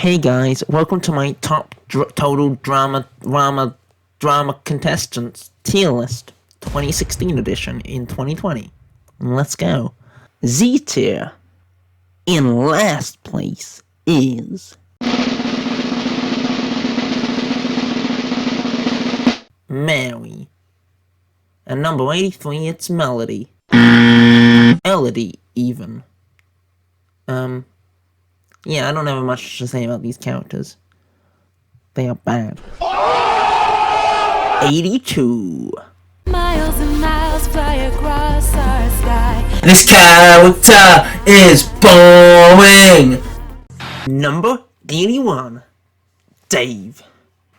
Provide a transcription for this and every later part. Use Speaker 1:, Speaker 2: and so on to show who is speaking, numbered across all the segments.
Speaker 1: Hey guys, welcome to my top total drama contestants tier list, 2016 edition in 2020. Let's go. Z tier. In last place is Mary. At number 83, it's Melody. Elodie, even. Yeah, I don't have much to say about these characters. They are bad. 82.
Speaker 2: Miles and miles fly across our sky.
Speaker 1: This character is boring. Number 81. Dave.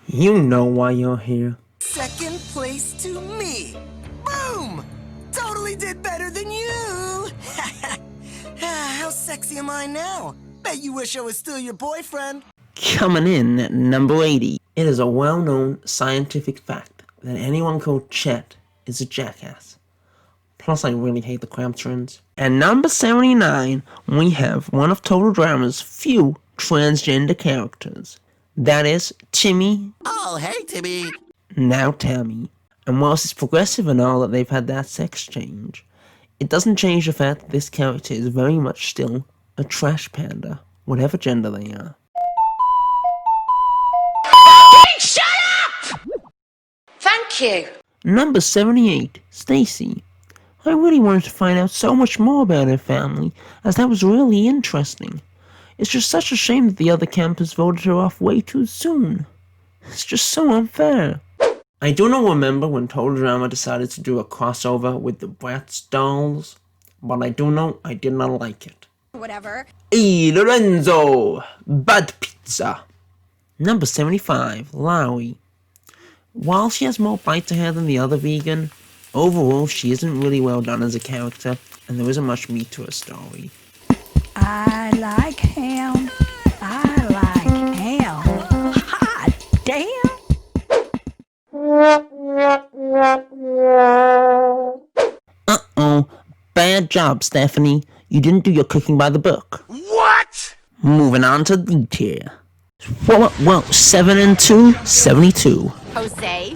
Speaker 1: You know why you're here.
Speaker 3: Second place to me. Boom! Totally did better than you. How sexy am I now? Bet you wish I was still your boyfriend.
Speaker 1: Coming in at number 80. It is a well-known scientific fact that anyone called Chet is a jackass. Plus, I really hate the Cramptons. At number 79, we have one of Total Drama's few transgender characters. That is Timmy.
Speaker 3: Oh, hey, Timmy.
Speaker 1: Now Tammy. And whilst it's progressive and all that they've had that sex change, it doesn't change the fact that this character is very much still a trash panda, whatever gender they are.
Speaker 2: Shut up! Thank you.
Speaker 1: Number 78, Stacy. I really wanted to find out so much more about her family, as that was really interesting. It's just such a shame that the other campers voted her off way too soon. It's just so unfair. I do not remember when Total Drama decided to do a crossover with the Bratz dolls, but I do know I did not like it.
Speaker 2: Whatever.
Speaker 1: E. Lorenzo, Bad Pizza. Number 75, Lowy. While she has more bite to her than the other vegan, overall she isn't really well done as a character, and there isn't much meat to her story.
Speaker 4: I like ham. I like ham. Hot damn.
Speaker 1: Uh-oh. Bad job, Stephanie. You didn't do your cooking by the book.
Speaker 3: What?
Speaker 1: Moving on to D tier. Well, 7 and 2, 72.
Speaker 2: Jose.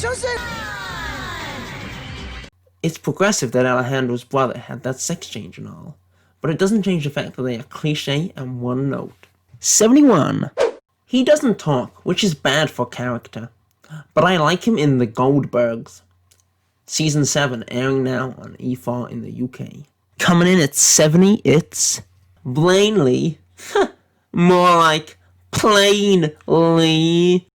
Speaker 3: Jose.
Speaker 1: It's progressive that Alejandro's brother had that sex change and all, but it doesn't change the fact that they are cliche and one note. 71. He doesn't talk, which is bad for character, but I like him in The Goldbergs. Season 7 airing now on E4 in the UK. Coming in at 70, it's Blainely. More like Plainly.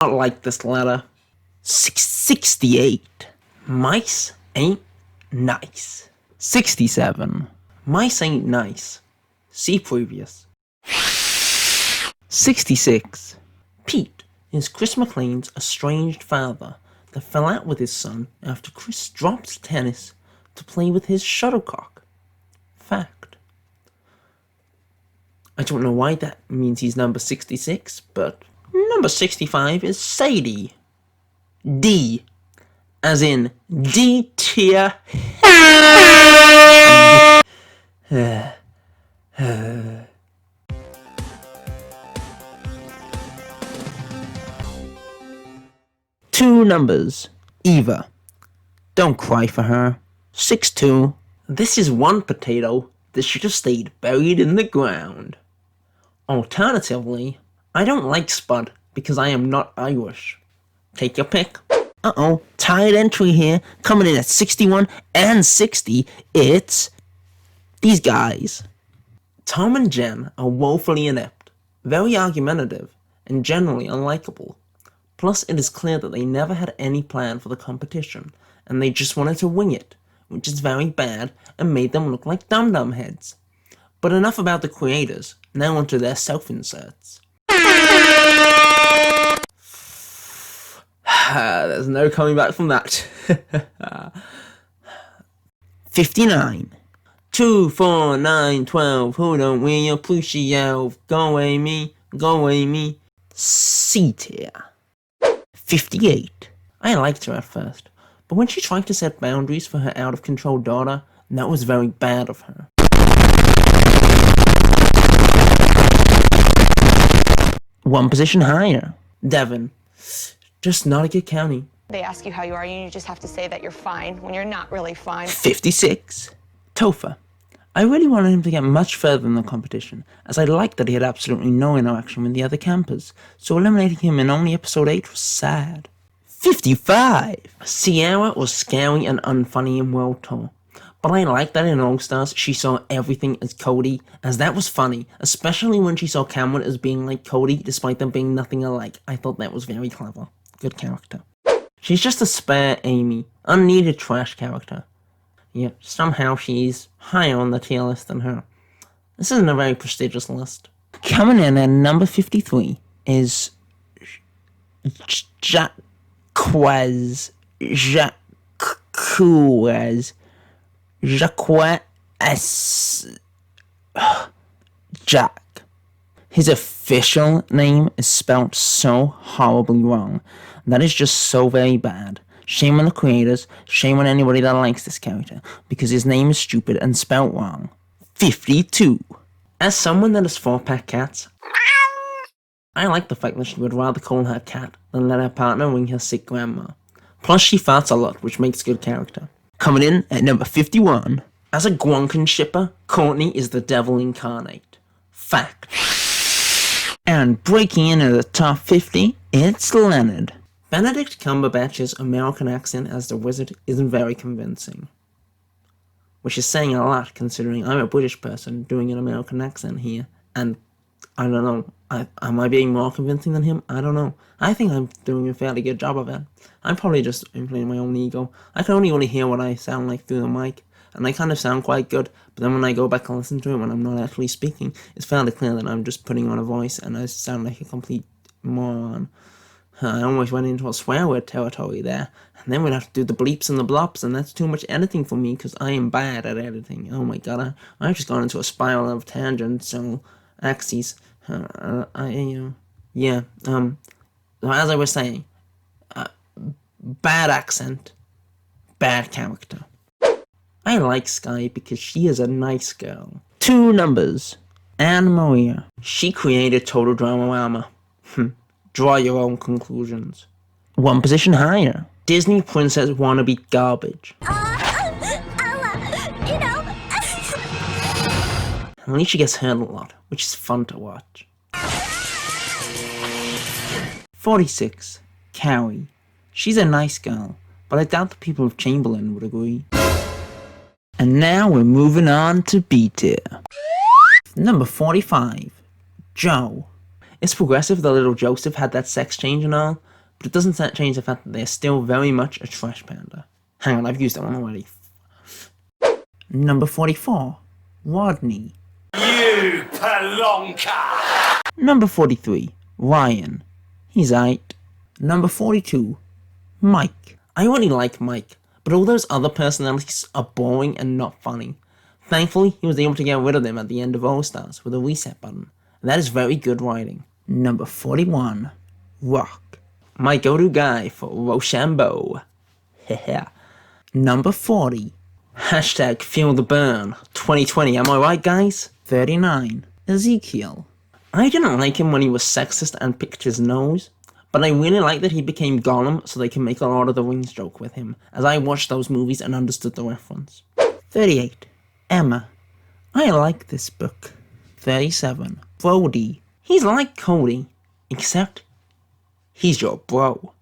Speaker 1: Not like this letter. 68. Mice ain't nice. 67. Mice ain't nice. See previous. 66. Pete is Chris McLean's estranged father that fell out with his son after Chris dropped tennis to play with his shuttlecock. Fact. I don't know why that means he's number 66, but number 65 is Sadie. D, as in D tier. Two numbers. Eva. Don't cry for her. 6'2". This is one potato that should have stayed buried in the ground. Alternatively, I don't like Spud because I am not Irish. Take your pick. Uh-oh, tied entry here, coming in at 61 and 60, it's these guys. Tom and Jen are woefully inept, very argumentative, and generally unlikable. Plus, it is clear that they never had any plan for the competition, and they just wanted to wing it, which is very bad and made them look like dum-dum heads. But enough about the creators, now onto their self-inserts. There's no coming back from that. 59. 2, 4, 9, 12. Who don't we appreciate? Go away me, go away me. C tier. 58. I liked her at first, but when she tried to set boundaries for her out-of-control daughter, that was very bad of her. One position higher. Devon. Just not a good county.
Speaker 5: They ask you how you are, and you just have to say that you're fine when you're not really fine.
Speaker 1: 56. Topher. I really wanted him to get much further in the competition, as I liked that he had absolutely no interaction with the other campers, so eliminating him in only episode 8 was sad. 55. Sierra was scary and unfunny in World Tour, but I liked that in All Stars she saw everything as Cody, as that was funny, especially when she saw Cameron as being like Cody despite them being nothing alike. I thought that was very clever. Good character. She's just a spare Amy, unneeded trash character. Yet somehow she's higher on the tier list than her. This isn't a very prestigious list. Coming in at number 53 is Jack Jack. His official name is spelled so horribly wrong. That is just so very bad. Shame on the creators, shame on anybody that likes this character, because his name is stupid and spelt wrong. 52. As someone that has 4 pet cats, I like the fact that she would rather call her cat than let her partner ring her sick grandma. Plus she farts a lot, which makes good character. Coming in at number 51. As a Gwonkin shipper, Courtney is the devil incarnate. Fact. And breaking in at the top 50, it's Leonard. Benedict Cumberbatch's American accent as the wizard isn't very convincing. Which is saying a lot considering I'm a British person doing an American accent here, and I don't know, am I being more convincing than him? I don't know. I think I'm doing a fairly good job of it. I'm probably just inflating my own ego. I can only really hear what I sound like through the mic, and I kind of sound quite good, but then when I go back and listen to it when I'm not actually speaking, it's fairly clear that I'm just putting on a voice and I sound like a complete moron. I almost went into a swear word territory there, and then we'd have to do the bleeps and the blops, and that's too much editing for me because I am bad at editing. Oh my god, I've just gone into a spiral of tangents, so axes. As I was saying, bad accent, bad character. I like Sky because she is a nice girl. 2 numbers. Anne Maria. She created Total Dramarama. Draw your own conclusions. 1 position higher. Disney princess wannabe garbage. At least she gets hurt a lot, which is fun to watch. 46. Carrie. She's a nice girl, but I doubt the people of Chamberlain would agree. And now we're moving on to B tier. Number 45. Joe. It's progressive that little Joseph had that sex change and all, but it doesn't change the fact that they're still very much a trash panda. Hang on, I've used that one already. Number 44. Rodney.
Speaker 6: You pelonka!
Speaker 1: Number 43. Ryan. He's aight. Number 42. Mike. I already like Mike, but all those other personalities are boring and not funny. Thankfully, he was able to get rid of them at the end of All Stars with a reset button. That is very good writing. Number 41. Rock. My go-to guy for Rochambeau. Number 40. Hashtag feel the burn. 2020, am I right, guys? 39. Ezekiel. I didn't like him when he was sexist and picked his nose, but I really like that he became Gollum so they can make a Lord of the Rings joke with him, as I watched those movies and understood the reference. 38. Emma. I like this book. 37. Brody. He's like Cody, except he's your bro.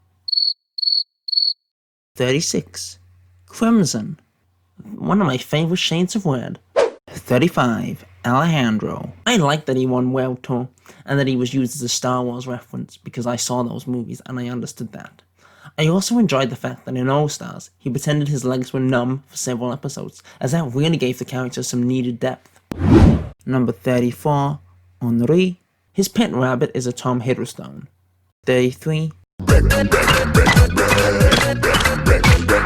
Speaker 1: 36. Crimson. One of my favorite shades of red. 35. Alejandro. I like that he won World Tour, and that he was used as a Star Wars reference, because I saw those movies and I understood that. I also enjoyed the fact that in All Stars, he pretended his legs were numb for several episodes, as that really gave the character some needed depth. Number 34. Henri. His pet rabbit is a Tom Hiddleston. 33.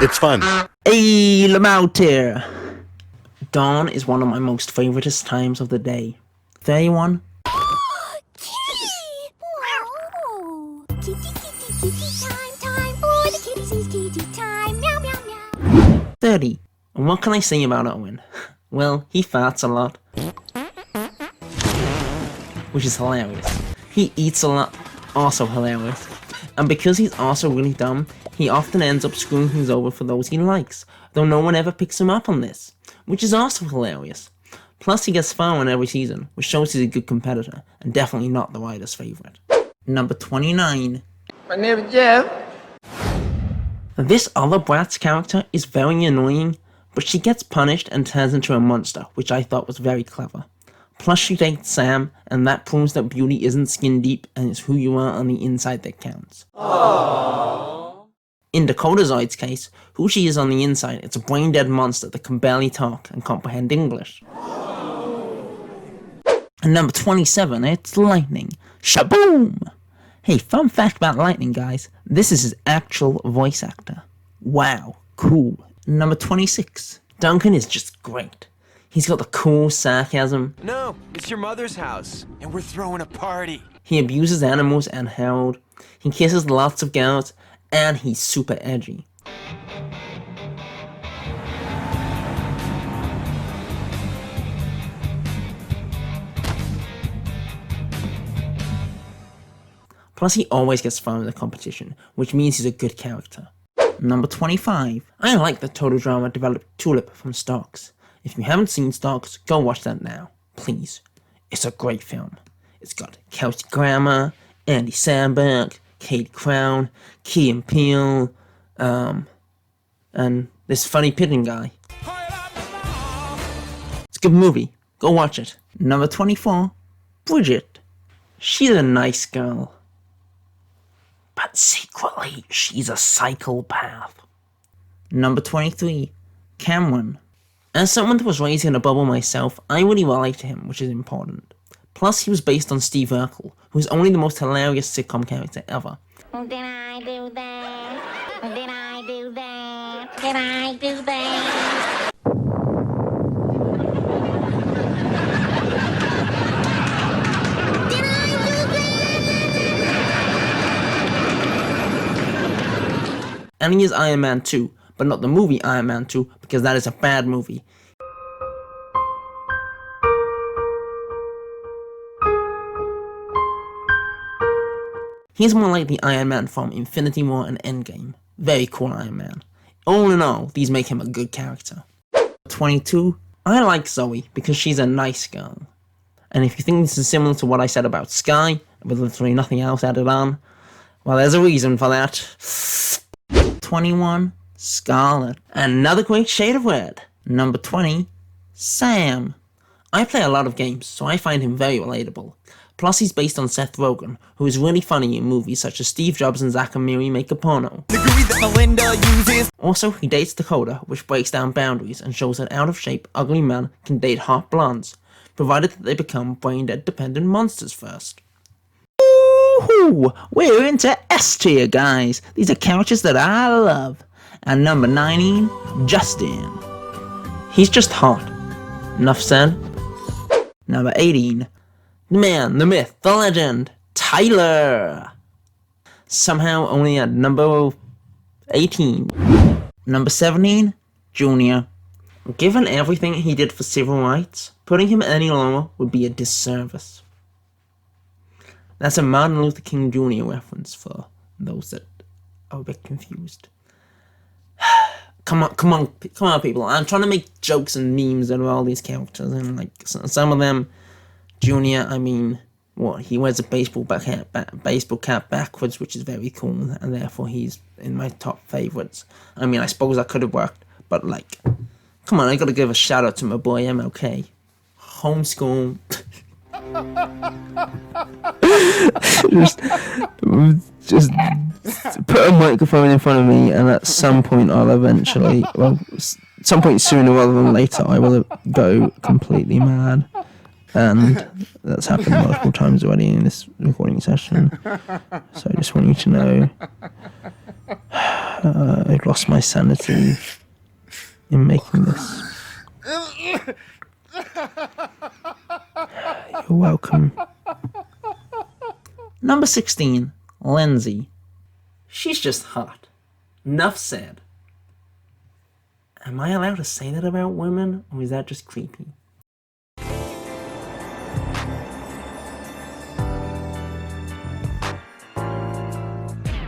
Speaker 7: It's fun.
Speaker 1: Hey, Lamau here. Dawn is one of my most favoritist times of the day. 31.
Speaker 8: Kitty! Wow! Kitty, kitty, kitty time, time for the kitties, it's kitty time. Meow, meow, meow.
Speaker 1: 30. And what can I say about Owen? Well, he farts a lot. Which is hilarious. He eats a lot. Also hilarious. And because he's also really dumb, he often ends up screwing things over for those he likes, though no one ever picks him up on this, which is also hilarious. Plus he gets far on every season, which shows he's a good competitor, and definitely not the writer's favourite. Number 29.
Speaker 9: My name is Jeff.
Speaker 1: This other Bratz character is very annoying, but she gets punished and turns into a monster, which I thought was very clever. Plus she dates Sam, and that proves that beauty isn't skin deep and it's who you are on the inside that counts. Aww. In Dakota Zoid's case, who she is on the inside, it's a brain-dead monster that can barely talk and comprehend English. And number 27, it's Lightning. Shaboom! Hey, fun fact about Lightning, guys. This is his actual voice actor. Wow, cool. Number 26, Duncan is just great. He's got the cool sarcasm.
Speaker 10: No, it's your mother's house, and we're throwing a party.
Speaker 1: He abuses animals and Harold. He kisses lots of girls, and he's super edgy. Plus he always gets far in the competition, which means he's a good character. Number 25. I like the Total Drama developed Tulip from Starks. If you haven't seen Starks, go watch that now, please. It's a great film. It's got Kelsey Grammer, Andy Samberg, Kate Crown, Key and Peele, and this funny pigeon guy. It's a good movie. Go watch it. Number 24. Bridget. She's a nice girl. But secretly, she's a psychopath. Number 23. Cameron. As someone that was raised in a bubble myself, I really liked him, which is important. Plus, he was based on Steve Urkel, who is only the most hilarious sitcom character ever.
Speaker 8: Did I do that? Did I do that? Did I do that? Did I do that?
Speaker 1: And he is Iron Man 2, but not the movie Iron Man 2, because that is a bad movie. He's more like the Iron Man from Infinity War and Endgame. Very cool Iron Man. All in all, these make him a good character. 22. I like Zoe because she's a nice girl. And if you think this is similar to what I said about Sky, with literally nothing else added on, well, there's a reason for that. 21. Scarlet. Another great shade of red. Number 20. Sam. I play a lot of games, so I find him very relatable. Plus he's based on Seth Rogen, who is really funny in movies such as Steve Jobs and Zack and Miri Make a Porno.
Speaker 10: The glue that Melinda uses.
Speaker 1: Also, he dates Dakota, which breaks down boundaries and shows that out-of-shape, ugly men can date hot blondes, provided that they become brain-dead dependent monsters first. Woohoo! We're into S tier, guys. These are characters that I love. And number 19, Justin. He's just hot. Enough said. Number 18, the man, the myth, the legend, Tyler. Somehow only at number 18. Number 17, Junior. Given everything he did for civil rights, putting him any lower would be a disservice. That's a Martin Luther King Jr. reference for those that are a bit confused. Come on, people. I'm trying to make jokes and memes out of all these characters, and like some of them, Junior, I mean, what, he wears a baseball cap backwards, which is very cool, and therefore he's in my top favorites. I mean, I suppose that could have worked, but like, come on, I gotta give a shout out to my boy MLK. Homeschool. just put a microphone in front of me, and at some point I'll eventually, well, some point sooner rather than later, I will go completely mad. And that's happened multiple times already in this recording session. So I just want you to know, I lost my sanity in making this. You're welcome. Number 16, Lindsay. She's just hot. Nuff said. Am I allowed to say that about women, or is that just creepy?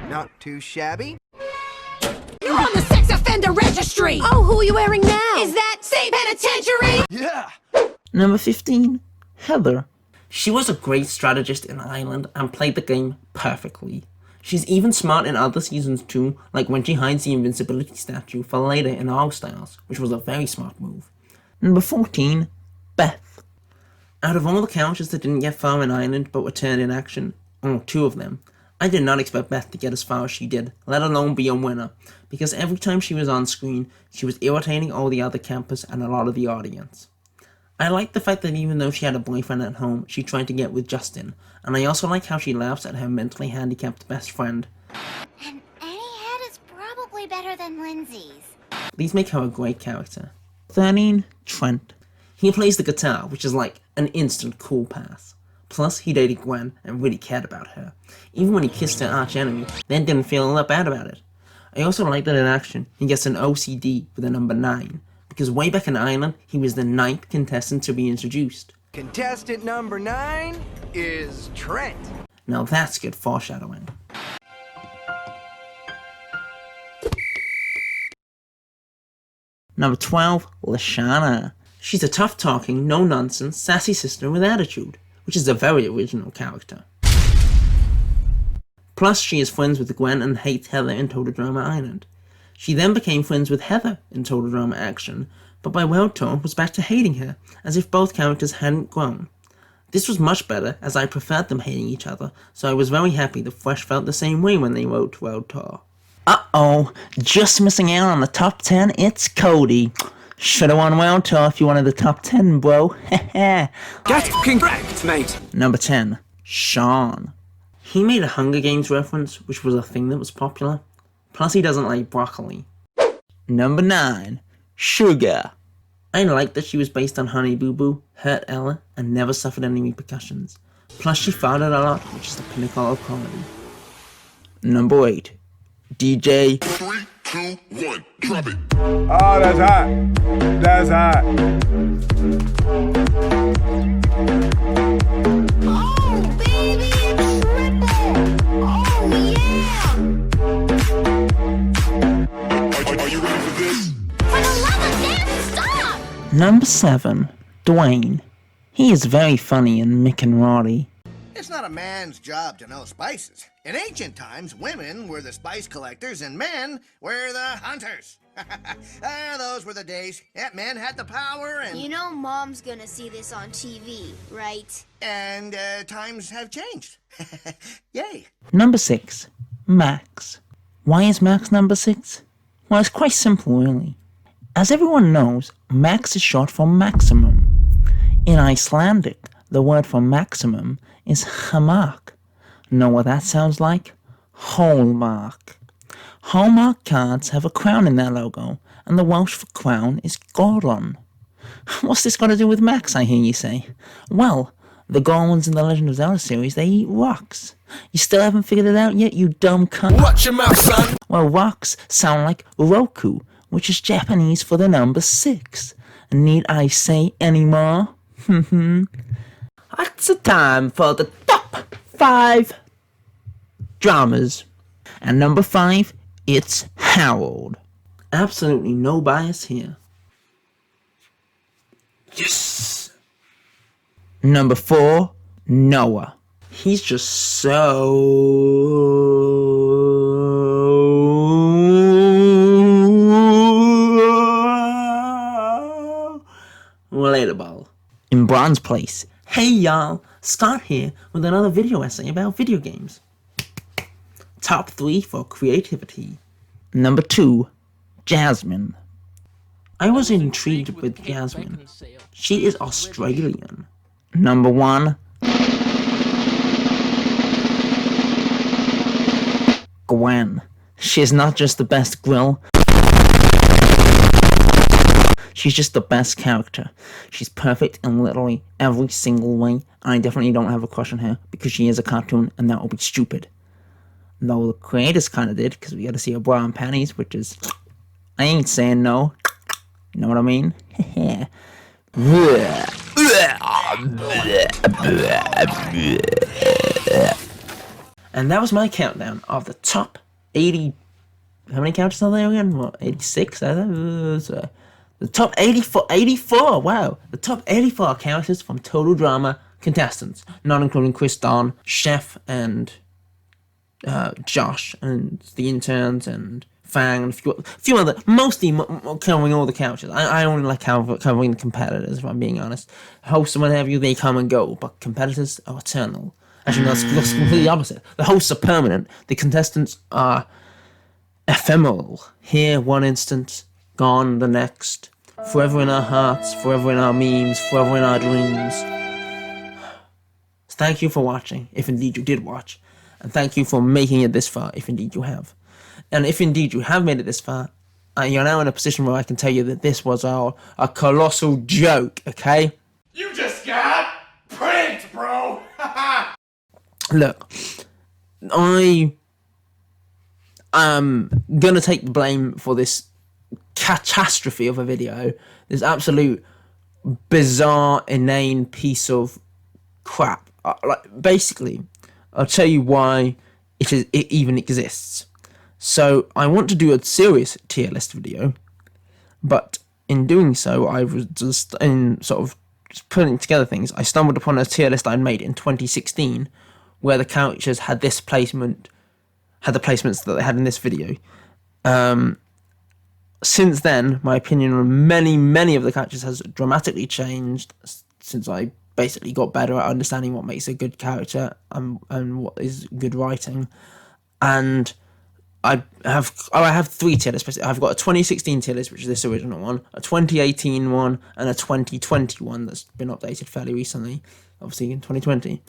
Speaker 3: Not too shabby.
Speaker 4: You're on the sex offender registry!
Speaker 8: Oh, who are you wearing now?
Speaker 4: Is that state penitentiary?
Speaker 3: Yeah.
Speaker 1: Number 15, Heather. She was a great strategist in Ireland and played the game perfectly. She's even smart in other seasons too, like when she hides the invincibility statue for later in All Stars, which was a very smart move. Number 14, Beth. Out of all the characters that didn't get far in Ireland but returned in action, two of them, I did not expect Beth to get as far as she did, let alone be a winner, because every time she was on screen, she was irritating all the other campers and a lot of the audience. I like the fact that even though she had a boyfriend at home, she tried to get with Justin, and I also like how she laughs at her mentally handicapped best friend.
Speaker 8: And any head is probably better than Lindsay's.
Speaker 1: These make her a great character. 13, Trent. He plays the guitar, which is like an instant cool pass. Plus, he dated Gwen and really cared about her. Even when he kissed her arch-enemy, then didn't feel all that bad about it. I also like that in action, he gets an OCD with a number 9. Because way back in Ireland, he was the 9th contestant to be introduced.
Speaker 3: Contestant number 9 is Trent.
Speaker 1: Now that's good foreshadowing. Number 12, Lashana. She's a tough-talking, no-nonsense, sassy sister with attitude, which is a very original character. Plus, she is friends with Gwen and hates Heather in Total Drama Island. She then became friends with Heather in Total Drama Action, but by World Tour was back to hating her, as if both characters hadn't grown. This was much better, as I preferred them hating each other, so I was very happy that Fresh felt the same way when they wrote World Tour. Uh-oh, just missing out on the top 10, it's Cody. Should've won World Tour if you wanted the top 10, bro. Heh.
Speaker 10: Get correct, mate.
Speaker 1: Number 10, Sean. He made a Hunger Games reference, which was a thing that was popular. Plus, he doesn't like broccoli. Number 9, Sugar. I like that she was based on Honey Boo Boo, hurt Ella, and never suffered any repercussions. Plus, she farted a lot, which is the pinnacle of comedy. Number 8, DJ.
Speaker 7: 3, 2, 1, drop it.
Speaker 9: Oh, that's hot. That's hot.
Speaker 8: Oh, baby, triple! Oh, yeah!
Speaker 7: Are you ready for this?
Speaker 8: For the love of damn, stop!
Speaker 1: Number 7, Dwayne. He is very funny in Mick and Roddy.
Speaker 3: It's not a man's job to know spices. In ancient times, women were the spice collectors and men were the hunters. Those were the days. Yeah, men had the power and...
Speaker 8: You know Mom's gonna see this on TV, right?
Speaker 3: And times have changed. Yay.
Speaker 1: Number 6, Max. Why is Max number 6? Well, it's quite simple, really. As everyone knows, Max is short for maximum. In Icelandic, the word for maximum is hamark. Know what that sounds like? Hallmark. Hallmark cards have a crown in their logo, and the Welsh for crown is Goron. What's this got to do with Max, I hear you say? Well, the Gorons in the Legend of Zelda series, they eat rocks. You still haven't figured it out yet, you dumb cunt?
Speaker 10: Watch your mouth, son.
Speaker 1: Well, rocks sound like Roku, which is Japanese for the number 6. Need I say any more? It's the time for the top 5 dramas. And number 5, it's Harold. Absolutely no bias here. Yes! Number 4, Noah. He's just so... relatable. In Bronze Place. Hey y'all, Scott here with another video essay about video games. Top 3 for creativity. Number 2, Jasmine. I was intrigued with Jasmine. She is Australian. Number 1, Gwen. She is not just the best grill. She's just the best character. She's perfect in literally every single way. I definitely don't have a crush on her because she is a cartoon and that would be stupid. Though the creators kind of did because we got to see her bra and panties, which is... I ain't saying no. You know what I mean? And that was my countdown of the top 80... How many characters are there again? What, 86? The top 84, wow. The top 84 characters from Total Drama contestants, not including Chris Don, Chef, and Josh, and the interns, and Fang, and a few other, mostly covering all the characters. I only like covering the competitors, if I'm being honest. Hosts and what have you, they come and go, but competitors are eternal. Actually, no, that's completely opposite. The hosts are permanent. The contestants are ephemeral. Here, one instant, gone the next. Forever in our hearts, forever in our memes, forever in our dreams. So thank you for watching, if indeed you did watch. And thank you for making it this far, if indeed you have. And if indeed you have made it this far, you're now in a position where I can tell you that this was a colossal joke, okay?
Speaker 6: You just got pranked, bro!
Speaker 1: Look, I am gonna take the blame for this catastrophe of a video, this absolute bizarre, inane piece of crap. Basically, I'll tell you why it even exists. So I want to do a serious tier list video, but in doing so, I was just in sort of just putting together things. I stumbled upon a tier list I'd made in 2016, where the characters had the placements that they had in this video. Since then, my opinion on many of the characters has dramatically changed since I basically got better at understanding what makes a good character and what is good writing. And I have 3 tier lists. I've got a 2016 tier list, which is this original one, a 2018 one, and a 2020 one that's been updated fairly recently, obviously in 2020.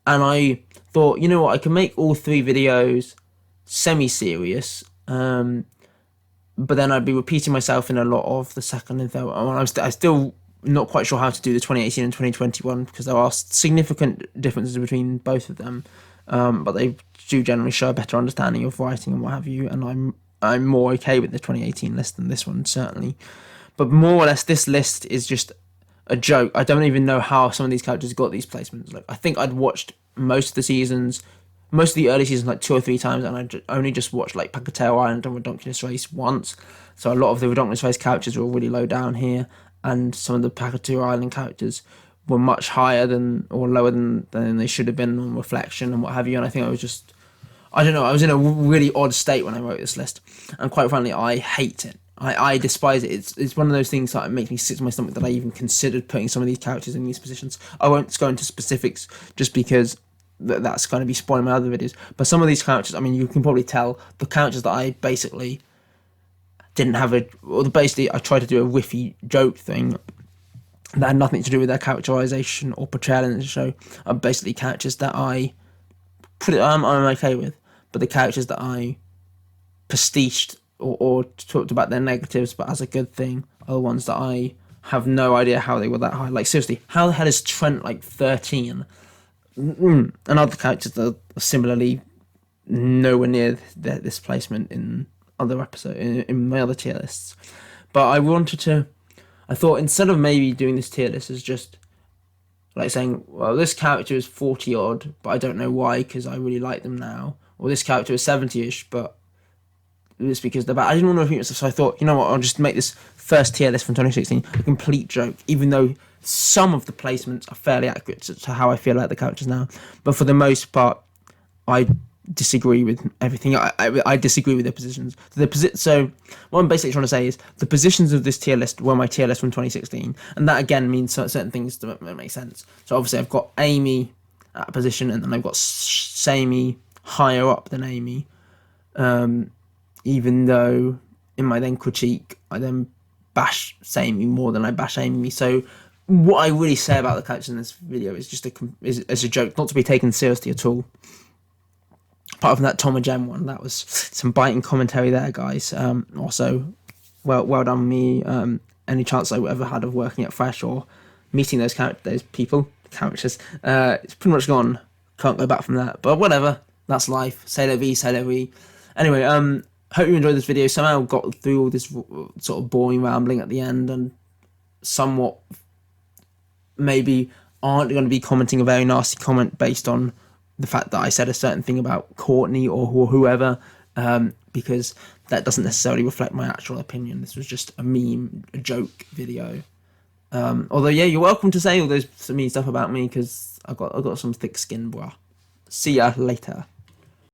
Speaker 1: And I thought, you know what, I can make all 3 videos semi-serious, but then I'd be repeating myself in a lot of the second and third one. I'm still not quite sure how to do the 2018 and 2021 because there are significant differences between both of them, but they do generally show a better understanding of writing and what have you, and I'm more okay with the 2018 list than this one, certainly. But more or less, this list is just a joke. I don't even know how some of these characters got these placements. Like, I think I'd watched most of the early seasons like 2 or 3 times, and I only just watched like Pacateo Island and Redonkulous Race once. So a lot of the Redonkulous Race characters were really low down here, and some of the Pacateo Island characters were much higher than or lower than they should have been on reflection and what have you. And I think I was in a really odd state when I wrote this list, and quite frankly, I hate it. I despise it. It's one of those things that makes me sick to my stomach that I even considered putting some of these characters in these positions. I won't go into specifics just because that's going to be spoiling my other videos. But some of these characters, I mean, you can probably tell the characters that I basically didn't have I tried to do a riffy joke thing that had nothing to do with their characterization or portrayal in the show. Are basically characters that I'm okay with, but the characters that I pastiched or talked about their negatives, but as a good thing, are the ones that I have no idea how they were that high. Like, seriously, how the hell is Trent like 13? And other characters that are similarly nowhere near this placement in other episodes, in my other tier lists. But I thought instead of maybe doing this tier list as just like saying, well, this character is 40 odd, but I don't know why because I really like them now, or this character is 70ish, but it's because they're bad. I didn't want to repeat myself, so I thought, you know what, I'll just make this first tier list from 2016 a complete joke, even though some of the placements are fairly accurate to how I feel about the characters now. But for the most part, I disagree with everything. I disagree with their positions. So what I'm basically trying to say is the positions of this tier list were my tier list from 2016, and that again means certain things don't make sense. So obviously I've got Amy at a position, and then I've got Sammy higher up than Amy, even though in my then critique I then bash Sammy more than I bash Amy. So what I really say about the characters in this video is just a joke, not to be taken seriously at all. apart from that Tom and Jen one, that was some biting commentary there, guys. Also, well done me. Any chance I ever had of working at Fresh or meeting those characters, it's pretty much gone. Can't go back from that. But whatever, that's life. C'est la vie, c'est la vie. Anyway, hope you enjoyed this video. Somehow got through all this sort of boring rambling at the end, and somewhat maybe aren't going to be commenting a very nasty comment based on the fact that I said a certain thing about Courtney or whoever, because that doesn't necessarily reflect my actual opinion. This was just a meme, a joke video. Although, yeah, you're welcome to say all those mean stuff about me, because I got some thick skin, bruh. See ya later.